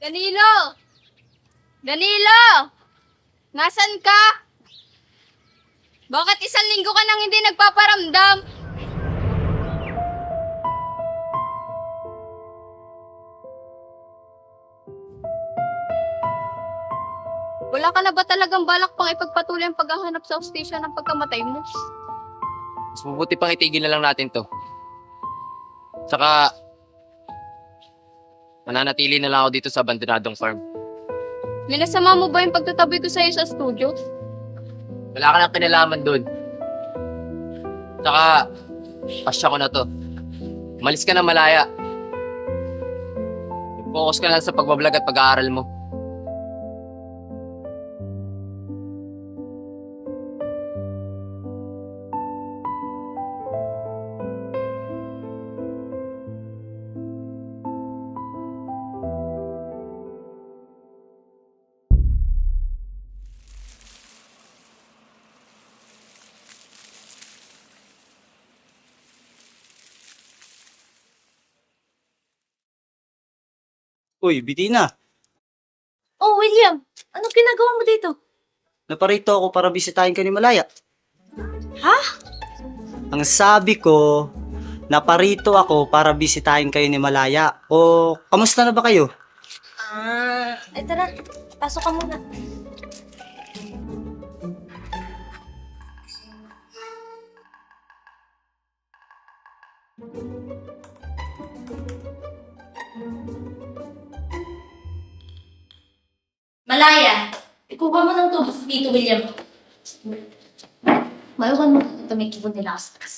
Danilo! Danilo! Nasaan ka? Bakit isang linggo ka nang hindi nagpaparamdam? Wala ka na ba talagang balak pang ipagpatuloy ang paghahanap sa hostisya ng pagkamatay mo? Mas mabuti pang itigil na lang natin to. Tsaka, mananatili na lang ako dito sa abandonadong farm. Minasama mo ba yung pagtataboy ko sa'yo sa studio? Wala ka nang kinalaman doon. Tsaka, pasya ko na to. Umalis ka na malaya. Focus ka na sa pagbablog at pag-aaral mo. Uy, Bitina, Oh, William, anong ginagawa mo dito? naparito ako para bisitahin ka ni Malaya. Ha? Ang sabi ko, naparito ako para bisitahin kayo ni Malaya. O, kamusta na ba kayo? Ay tara, pasok ka muna. Malaya, ikuha mo ng tubos dito, William. Mayroon mo ito may kibon nila sa taas.